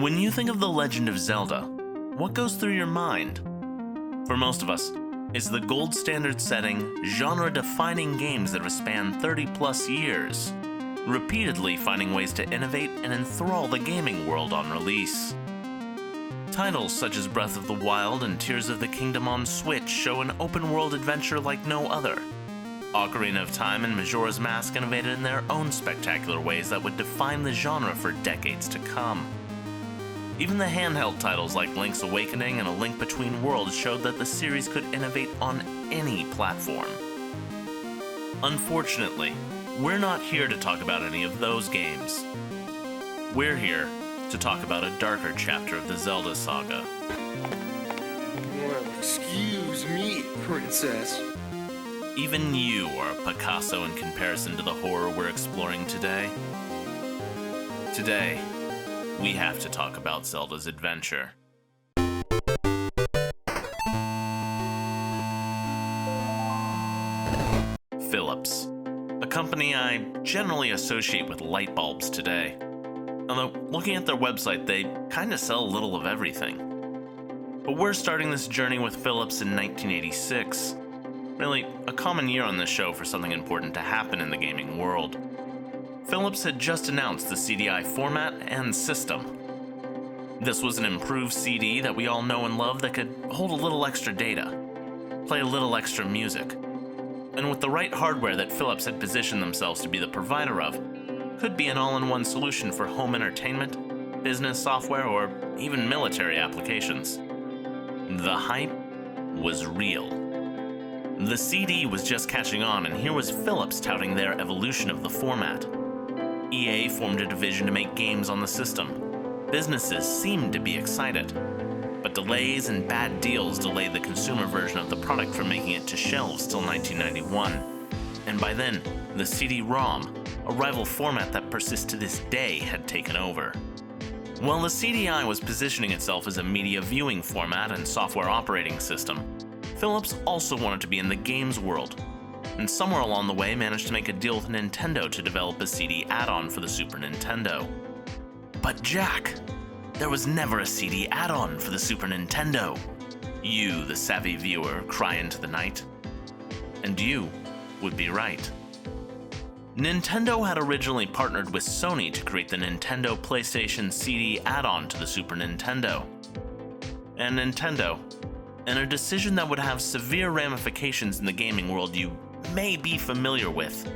When you think of The Legend of Zelda, what goes through your mind? For most of us, it's the gold standard setting, genre-defining games that have spanned 30-plus years, repeatedly finding ways to innovate and enthrall the gaming world on release. Titles such as Breath of the Wild and Tears of the Kingdom on Switch show an open-world adventure like no other. Ocarina of Time and Majora's Mask innovated in their own spectacular ways that would define the genre for decades to come. Even the handheld titles like Link's Awakening and A Link Between Worlds showed that the series could innovate on any platform. Unfortunately, we're not here to talk about any of those games. We're here to talk about a darker chapter of the Zelda saga. Well, excuse me, princess. Even you are a Picasso in comparison to the horror we're exploring today. Today, we have to talk about Zelda's Adventure. Phillips, a company I generally associate with light bulbs today. Although, looking at their website, they kinda sell a little of everything. But we're starting this journey with Phillips in 1986. Really, a common year on this show for something important to happen in the gaming world. Phillips had just announced the CDI format and system. This was an improved CD that we all know and love that could hold a little extra data, play a little extra music, and with the right hardware that Phillips had positioned themselves to be the provider of, could be an all-in-one solution for home entertainment, business software, or even military applications. The hype was real. The CD was just catching on, and here was Phillips touting their evolution of the format. EA formed a division to make games on the system. Businesses seemed to be excited, but delays and bad deals delayed the consumer version of the product from making it to shelves till 1991. And by then, the CD-ROM, a rival format that persists to this day, had taken over. While the CDI was positioning itself as a media viewing format and software operating system, Phillips also wanted to be in the games world, and somewhere along the way managed to make a deal with Nintendo to develop a CD add-on for the Super Nintendo. But Jack, there was never a CD add-on for the Super Nintendo. You, the savvy viewer, cry into the night. And you would be right. Nintendo had originally partnered with Sony to create the Nintendo PlayStation CD add-on to the Super Nintendo. And Nintendo, in a decision that would have severe ramifications in the gaming world you may be familiar with,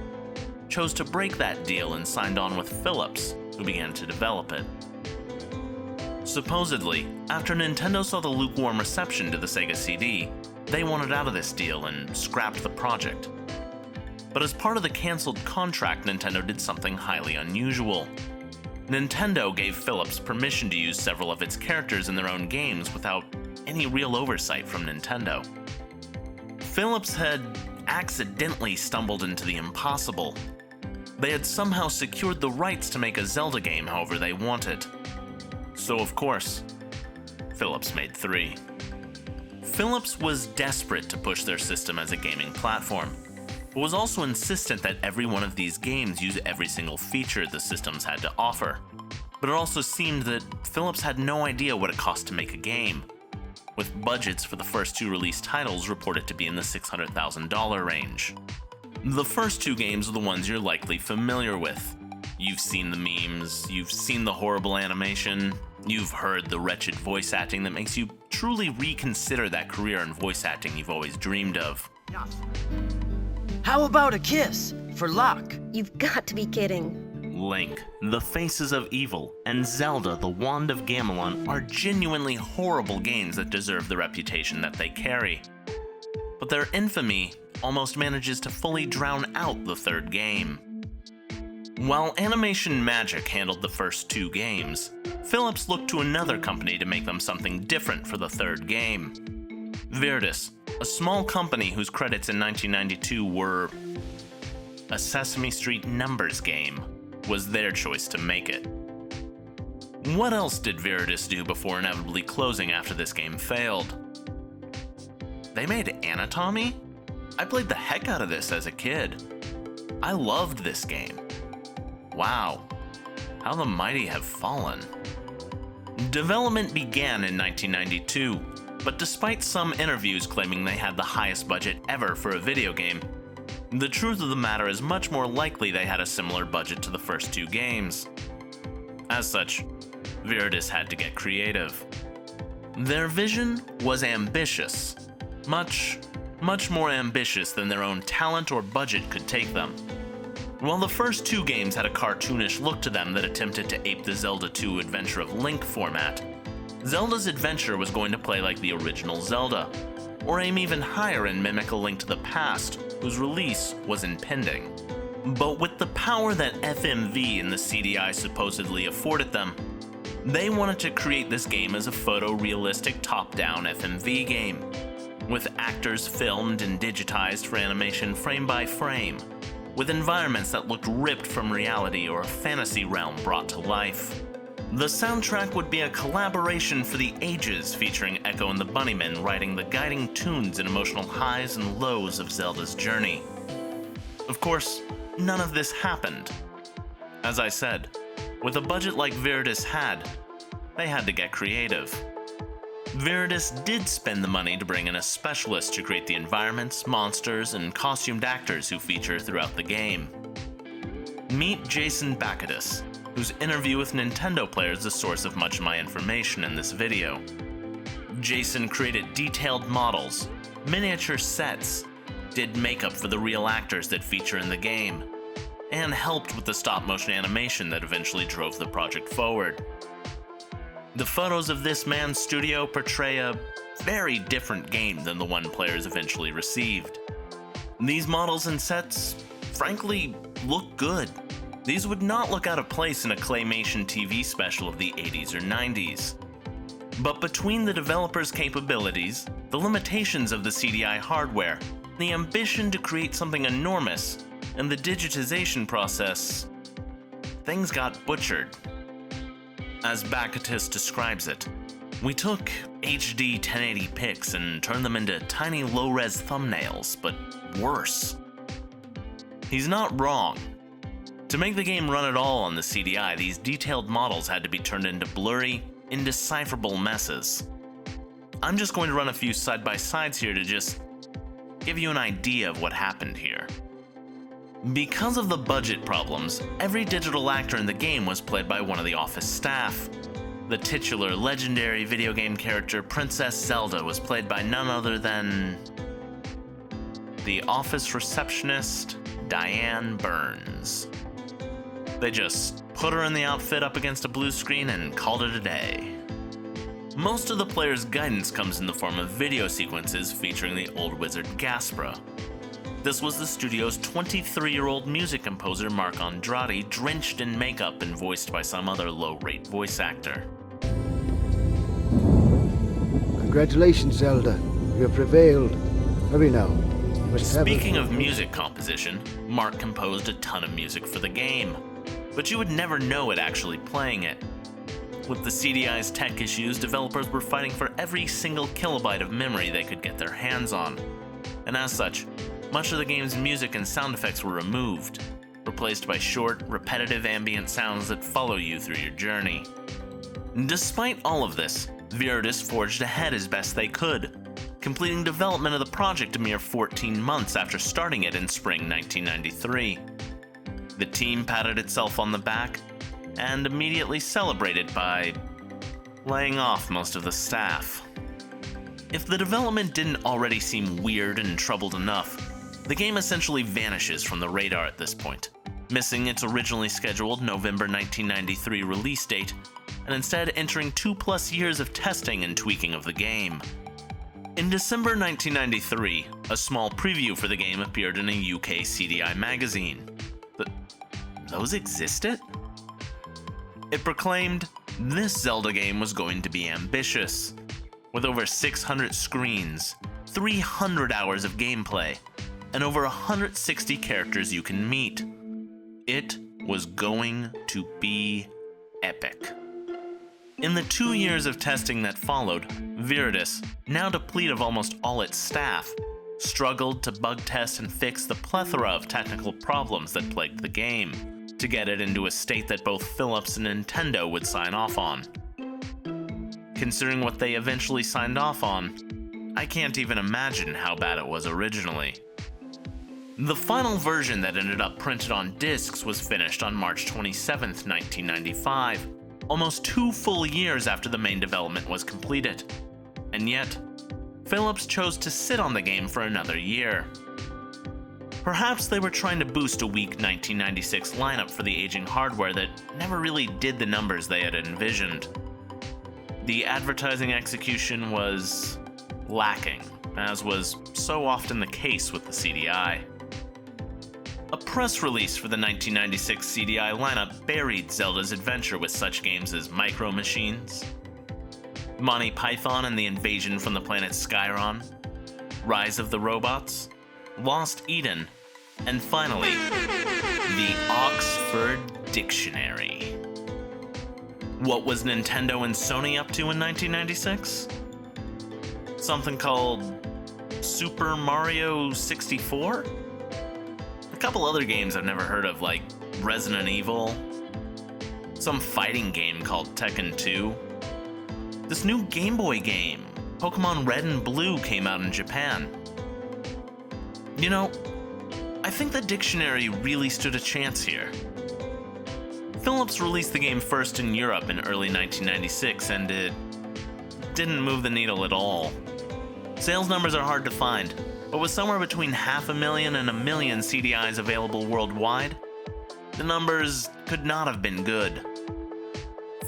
chose to break that deal and signed on with Phillips, who began to develop it. Supposedly, after Nintendo saw the lukewarm reception to the Sega CD, they wanted out of this deal and scrapped the project. But as part of the cancelled contract, Nintendo did something highly unusual. Nintendo gave Phillips permission to use several of its characters in their own games without any real oversight from Nintendo. Phillips had accidentally stumbled into the impossible. They had somehow secured the rights to make a Zelda game however they wanted. So of course, Phillips made 3. Phillips was desperate to push their system as a gaming platform, but was also insistent that every one of these games use every single feature the systems had to offer. But it also seemed that Phillips had no idea what it cost to make a game, with budgets for the first 2 released titles reported to be in the $600,000 range. The first 2 games are the ones you're likely familiar with. You've seen the memes, you've seen the horrible animation, you've heard the wretched voice acting that makes you truly reconsider that career in voice acting you've always dreamed of. How about a kiss for luck? You've got to be kidding. Link, The Faces of Evil, and Zelda, The Wand of Gamelon are genuinely horrible games that deserve the reputation that they carry. But their infamy almost manages to fully drown out the third game. While Animation Magic handled the first 2 games, Phillips looked to another company to make them something different for the third game. Virtus, a small company whose credits in 1992 were a Sesame Street numbers game, was their choice to make it. What else did Virtus do before inevitably closing after this game failed? They made Anatomy? I played the heck out of this as a kid. I loved this game. Wow, how the mighty have fallen. Development began in 1992, but despite some interviews claiming they had the highest budget ever for a video game, the truth of the matter is much more likely they had a similar budget to the first two games. As such, Viridis had to get creative. Their vision was ambitious, much more ambitious than their own talent or budget could take them. While the first two games had a cartoonish look to them that attempted to ape the Zelda Adventure of Link format, Zelda's Adventure was going to play like the original Zelda, or aim even higher and mimic A Link to the Past, whose release was impending. But with the power that FMV and the CDI supposedly afforded them, they wanted to create this game as a photorealistic top-down FMV game, with actors filmed and digitized for animation frame by frame, with environments that looked ripped from reality or a fantasy realm brought to life. The soundtrack would be a collaboration for the ages, featuring Echo and the Bunnymen writing the guiding tunes and emotional highs and lows of Zelda's journey. Of course, none of this happened. As I said, with a budget like Viridis had, they had to get creative. Viridis did spend the money to bring in a specialist to create the environments, monsters, and costumed actors who feature throughout the game. Meet Jason Bakatis, whose interview with Nintendo Player is the source of much of my information in this video. Jason created detailed models, miniature sets, did makeup for the real actors that feature in the game, and helped with the stop-motion animation that eventually drove the project forward. The photos of this man's studio portray a very different game than the one players eventually received. These models and sets, frankly, look good. These would not look out of place in a claymation TV special of the 80s or 90s. But between the developers' capabilities, the limitations of the CDI hardware, the ambition to create something enormous, and the digitization process, things got butchered. As Bakatis describes it, we took HD 1080 pics and turned them into tiny low-res thumbnails, but worse. He's not wrong. To make the game run at all on the CDI, these detailed models had to be turned into blurry, indecipherable messes. I'm just going to run a few side-by-sides here to just give you an idea of what happened here. Because of the budget problems, every digital actor in the game was played by one of the office staff. The titular legendary video game character Princess Zelda was played by none other than the office receptionist Diane Burns. They just put her in the outfit up against a blue screen and called it a day. Most of the player's guidance comes in the form of video sequences featuring the old wizard Gaspra. This was the studio's 23-year-old music composer Mark Andrade, drenched in makeup and voiced by some other low-rate voice actor. Congratulations, Zelda. You have prevailed. Hurry now. Speaking of music composition, Mark composed a ton of music for the game, but you would never know it actually playing it. With the CDI's tech issues, developers were fighting for every single kilobyte of memory they could get their hands on, and as such, much of the game's music and sound effects were removed, replaced by short, repetitive ambient sounds that follow you through your journey. Despite all of this, Viridis forged ahead as best they could, completing development of the project a mere 14 months after starting it in spring 1993. The team patted itself on the back and immediately celebrated by laying off most of the staff. If the development didn't already seem weird and troubled enough, the game essentially vanishes from the radar at this point, missing its originally scheduled November 1993 release date, and instead entering 2+ years of testing and tweaking of the game. In December 1993, a small preview for the game appeared in a UK CDI magazine. Those existed? It proclaimed this Zelda game was going to be ambitious, with over 600 screens, 300 hours of gameplay, and over 160 characters you can meet. It was going to be epic. In the 2 years of testing that followed, Viridis, now depleted of almost all its staff, struggled to bug test and fix the plethora of technical problems that plagued the game, to get it into a state that both Phillips and Nintendo would sign off on. considering what they eventually signed off on, I can't even imagine how bad it was originally. The final version that ended up printed on discs was finished on March 27, 1995, almost 2 full years after the main development was completed. And yet, Phillips chose to sit on the game for another year. Perhaps they were trying to boost a weak 1996 lineup for the aging hardware that never really did the numbers they had envisioned. The advertising execution was lacking, as was so often the case with the CDI. A press release for the 1996 CDI lineup buried Zelda's Adventure with such games as Micro Machines, Monty Python and the Invasion from the Planet Skyron, Rise of the Robots, Lost Eden, and finally, the Oxford Dictionary. What was Nintendo and Sony up to in 1996? Something called Super Mario 64? A couple other games I've never heard of, like Resident Evil, some fighting game called Tekken 2. This new Game Boy game, Pokemon Red and Blue, came out in Japan. You know, I think the dictionary really stood a chance here. Phillips released the game first in Europe in early 1996, and it didn't move the needle at all. Sales numbers are hard to find, but with somewhere between 500,000 and 1 million CDIs available worldwide, the numbers could not have been good.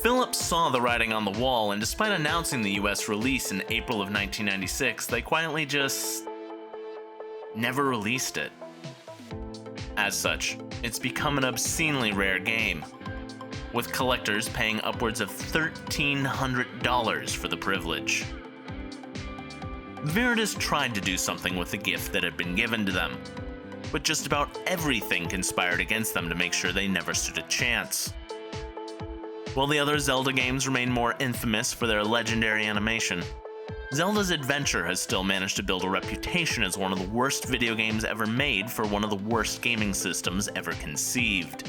Phillips saw the writing on the wall, and despite announcing the US release in April of 1996, they quietly just never released it. As such, it's become an obscenely rare game, with collectors paying upwards of $1,300 for the privilege. Veritas tried to do something with the gift that had been given to them, but just about everything conspired against them to make sure they never stood a chance. While the other Zelda games remain more infamous for their legendary animation, Zelda's Adventure has still managed to build a reputation as one of the worst video games ever made for one of the worst gaming systems ever conceived.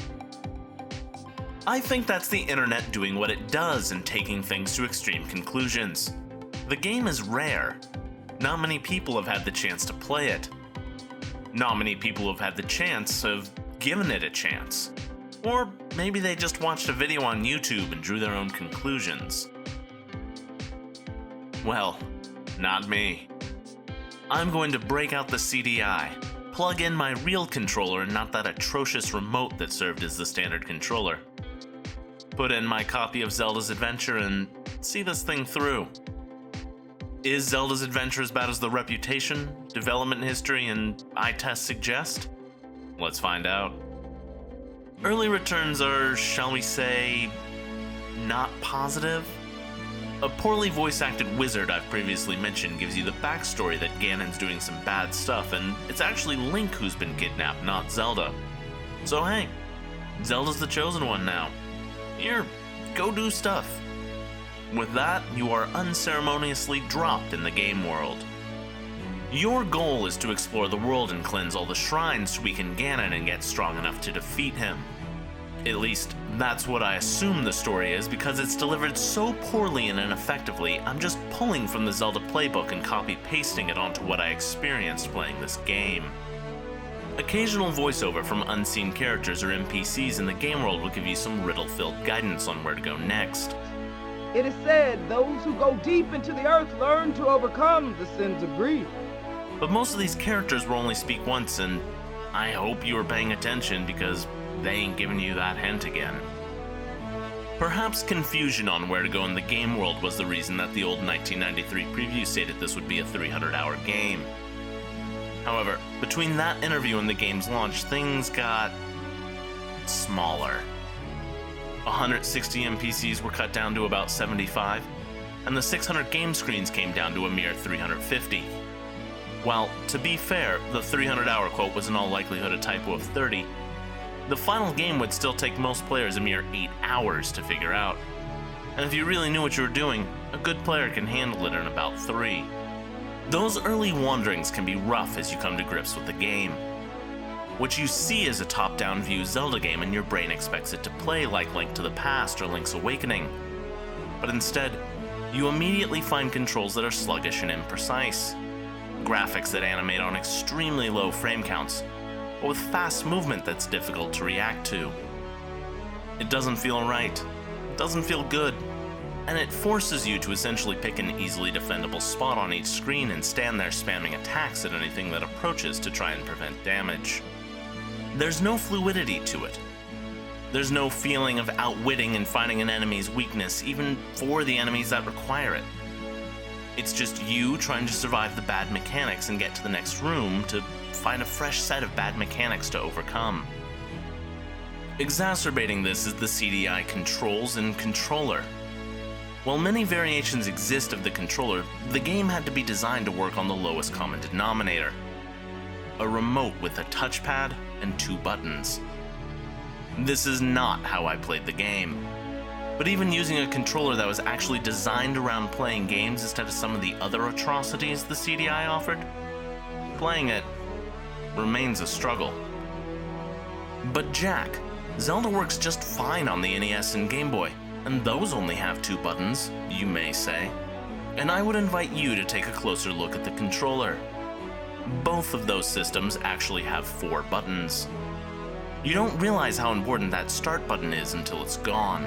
I think that's the internet doing what it does and taking things to extreme conclusions. The game is rare. Not many people have had the chance to play it. Not many people have had the chance of giving it a chance. Or maybe they just watched a video on YouTube and drew their own conclusions. Well, not me. I'm going to break out the CDI, plug in my real controller and not that atrocious remote that served as the standard controller, put in my copy of Zelda's Adventure, and see this thing through. Is Zelda's Adventure as bad as the reputation, development history, and eye test suggest? Let's find out. Early returns are, shall we say, not positive. A poorly voice-acted wizard I've previously mentioned gives you the backstory that Ganon's doing some bad stuff, and it's actually Link who's been kidnapped, not Zelda. So hey, Zelda's the chosen one now. Here, go do stuff. With that, you are unceremoniously dropped in the game world. Your goal is to explore the world and cleanse all the shrines to weaken Ganon and get strong enough to defeat him. At least, that's what I assume the story is, because it's delivered so poorly and ineffectively, I'm just pulling from the Zelda playbook and copy-pasting it onto what I experienced playing this game. Occasional voiceover from unseen characters or NPCs in the game world will give you some riddle-filled guidance on where to go next. It is said, those who go deep into the earth learn to overcome the sins of grief. But most of these characters will only speak once, and I hope you were paying attention because they ain't giving you that hint again. Perhaps confusion on where to go in the game world was the reason that the old 1993 preview stated this would be a 300-hour game. However, between that interview and the game's launch, things got smaller. 160 NPCs were cut down to about 75, and the 600 game screens came down to a mere 350. While, to be fair, the 300-hour quote was in all likelihood a typo of 30, the final game would still take most players a mere 8 hours to figure out. And if you really knew what you were doing, a good player can handle it in about 3. Those early wanderings can be rough as you come to grips with the game. What you see is a top-down view Zelda game, and your brain expects it to play like Link to the Past or Link's Awakening. But instead, you immediately find controls that are sluggish and imprecise, graphics that animate on extremely low frame counts, or with fast movement that's difficult to react to. It doesn't feel right, it doesn't feel good, and it forces you to essentially pick an easily defendable spot on each screen and stand there spamming attacks at anything that approaches to try and prevent damage. There's no fluidity to it. There's no feeling of outwitting and finding an enemy's weakness, even for the enemies that require it. It's just you trying to survive the bad mechanics and get to the next room to find a fresh set of bad mechanics to overcome. Exacerbating this is the CDI controls and controller. While many variations exist of the controller, the game had to be designed to work on the lowest common denominator: a remote with a touchpad and 2 buttons. This is not how I played the game. But even using a controller that was actually designed around playing games instead of some of the other atrocities the CDI offered, playing it remains a struggle. But Jack, Zelda works just fine on the NES and Game Boy, and those only have 2 buttons, you may say. And I would invite you to take a closer look at the controller. Both of those systems actually have 4 buttons. You don't realize how important that start button is until it's gone.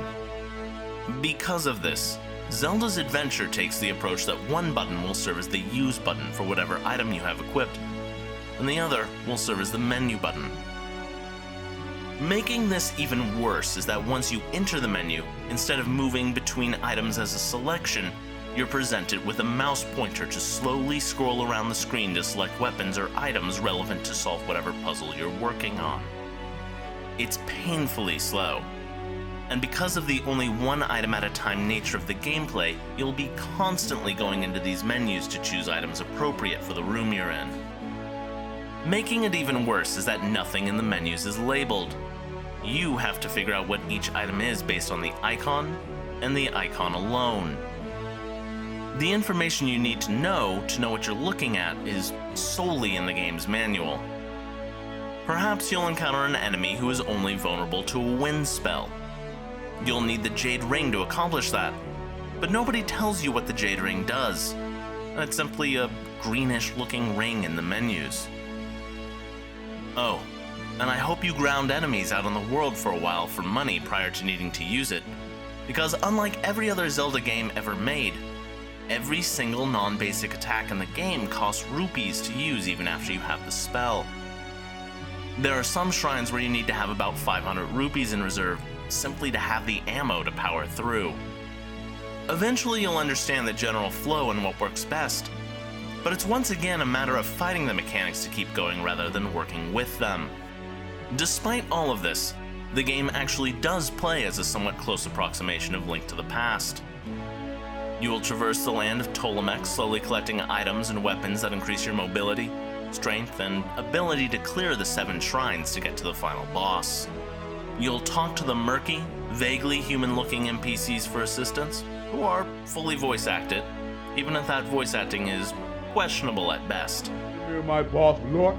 Because of this, Zelda's Adventure takes the approach that one button will serve as the use button for whatever item you have equipped, and the other will serve as the menu button. Making this even worse is that once you enter the menu, instead of moving between items as a selection, you're presented with a mouse pointer to slowly scroll around the screen to select weapons or items relevant to solve whatever puzzle you're working on. It's painfully slow. And because of the only one item at a time nature of the gameplay, you'll be constantly going into these menus to choose items appropriate for the room you're in. Making it even worse is that nothing in the menus is labeled. You have to figure out what each item is based on the icon, and the icon alone. The information you need to know what you're looking at is solely in the game's manual. Perhaps you'll encounter an enemy who is only vulnerable to a wind spell. You'll need the Jade Ring to accomplish that, but nobody tells you what the Jade Ring does, and it's simply a greenish-looking ring in the menus. Oh, and I hope you ground enemies out on the world for a while for money prior to needing to use it, because unlike every other Zelda game ever made, every single non-basic attack in the game costs rupees to use even after you have the spell. There are some shrines where you need to have about 500 rupees in reserve simply to have the ammo to power through. Eventually you'll understand the general flow and what works best, but it's once again a matter of fighting the mechanics to keep going rather than working with them. Despite all of this, the game actually does play as a somewhat close approximation of Link to the Past. You will traverse the land of Ptolemy, slowly collecting items and weapons that increase your mobility, strength, and ability to clear the 7 shrines to get to the final boss. You'll talk to the murky, vaguely human-looking NPCs for assistance, who are fully voice-acted, even if that voice acting is questionable at best. Here, my boss, Lord.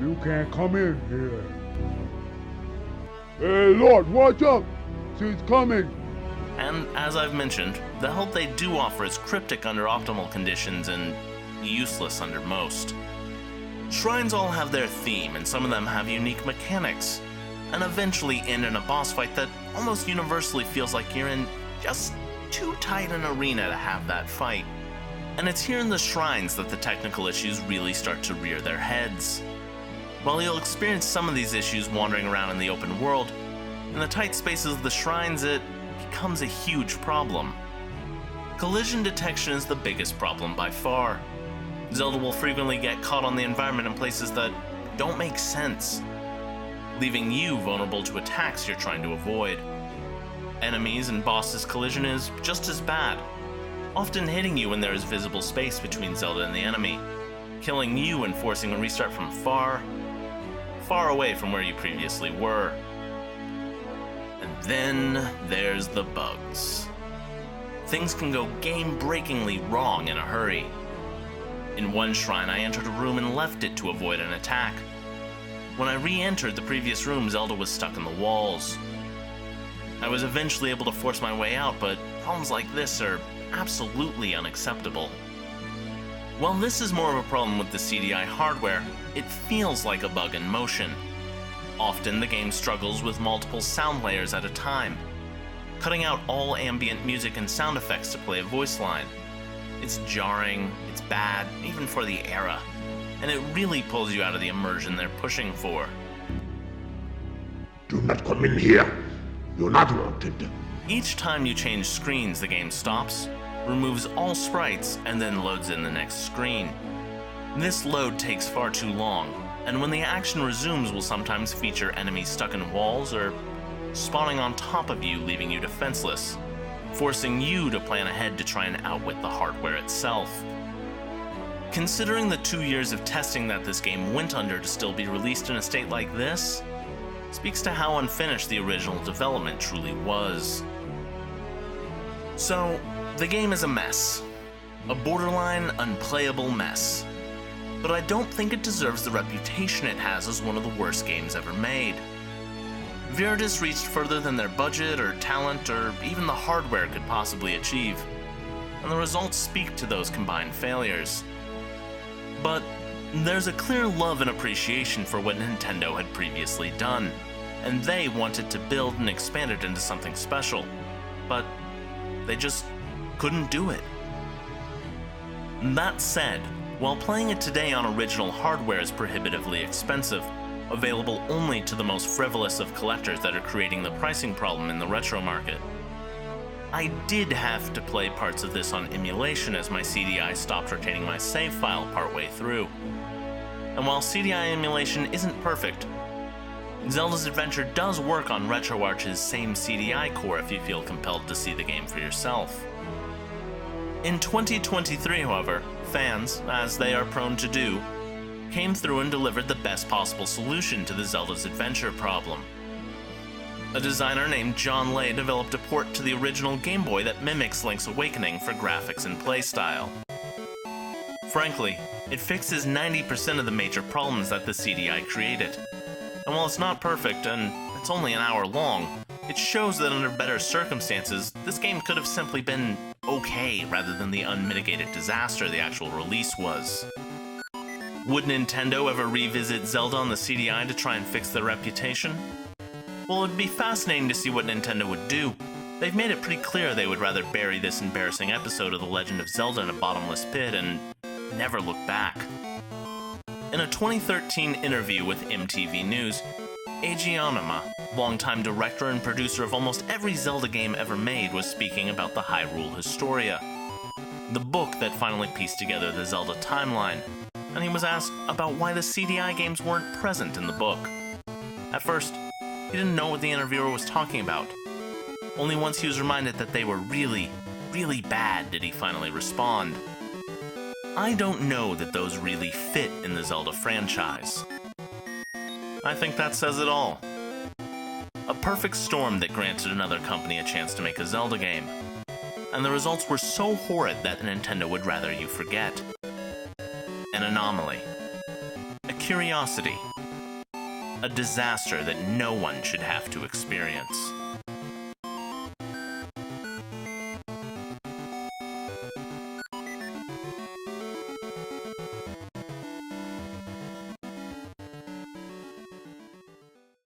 You can't come in here. Hey, Lord, watch out! She's coming! And as I've mentioned, the help they do offer is cryptic under optimal conditions and useless under most. Shrines all have their theme, and some of them have unique mechanics, and eventually end in a boss fight that almost universally feels like you're in just too tight an arena to have that fight. And it's here in the shrines that the technical issues really start to rear their heads. While you'll experience some of these issues wandering around in the open world, in the tight spaces of the shrines it becomes a huge problem. Collision detection is the biggest problem by far. Zelda will frequently get caught on the environment in places that don't make sense, leaving you vulnerable to attacks you're trying to avoid. Enemies and bosses' collision is just as bad, often hitting you when there is visible space between Zelda and the enemy, killing you and forcing a restart from far, far away from where you previously were. And then there's the bugs. Things can go game-breakingly wrong in a hurry. In one shrine, I entered a room and left it to avoid an attack. When I re-entered the previous room, Zelda was stuck in the walls. I was eventually able to force my way out, but problems like this are absolutely unacceptable. While this is more of a problem with the CDI hardware, it feels like a bug in motion. Often the game struggles with multiple sound layers at a time, cutting out all ambient music and sound effects to play a voice line. It's jarring, it's bad, even for the era, and it really pulls you out of the immersion they're pushing for. Do not come in here. You're not wanted. Each time you change screens, the game stops, removes all sprites, and then loads in the next screen. This load takes far too long, and when the action resumes will sometimes feature enemies stuck in walls or spawning on top of you, leaving you defenseless, forcing you to plan ahead to try and outwit the hardware itself. Considering the 2 years of testing that this game went under to still be released in a state like this, speaks to how unfinished the original development truly was. So, the game is a mess. A borderline unplayable mess. But I don't think it deserves the reputation it has as one of the worst games ever made. Veritas reached further than their budget or talent or even the hardware could possibly achieve, and the results speak to those combined failures. But there's a clear love and appreciation for what Nintendo had previously done, and they wanted to build and expand it into something special, but they just couldn't do it. That said, while playing it today on original hardware is prohibitively expensive, available only to the most frivolous of collectors that are creating the pricing problem in the retro market, I did have to play parts of this on emulation as my CDI stopped retaining my save file partway through. And while CDI emulation isn't perfect, Zelda's Adventure does work on RetroArch's same CDI core if you feel compelled to see the game for yourself. In 2023, however, fans, as they are prone to do, came through and delivered the best possible solution to the Zelda's Adventure problem. A designer named John Lay developed a port to the original Game Boy that mimics Link's Awakening for graphics and playstyle. Frankly, it fixes 90% of the major problems that the CDI created. And while it's not perfect, and it's only an hour long, it shows that under better circumstances, this game could have simply been okay rather than the unmitigated disaster the actual release was. Would Nintendo ever revisit Zelda on the CDI to try and fix their reputation? Well, it'd be fascinating to see what Nintendo would do. They've made it pretty clear they would rather bury this embarrassing episode of The Legend of Zelda in a bottomless pit and never look back. In a 2013 interview with MTV News, Eiji Aonuma, longtime director and producer of almost every Zelda game ever made, was speaking about the Hyrule Historia, the book that finally pieced together the Zelda timeline, and he was asked about why the CDI games weren't present in the book. At first, he didn't know what the interviewer was talking about. Only once he was reminded that they were really, really bad did he finally respond. I don't know that those really fit in the Zelda franchise. I think that says it all. A perfect storm that granted another company a chance to make a Zelda game. And the results were so horrid that Nintendo would rather you forget. An anomaly. A curiosity. A disaster that no one should have to experience.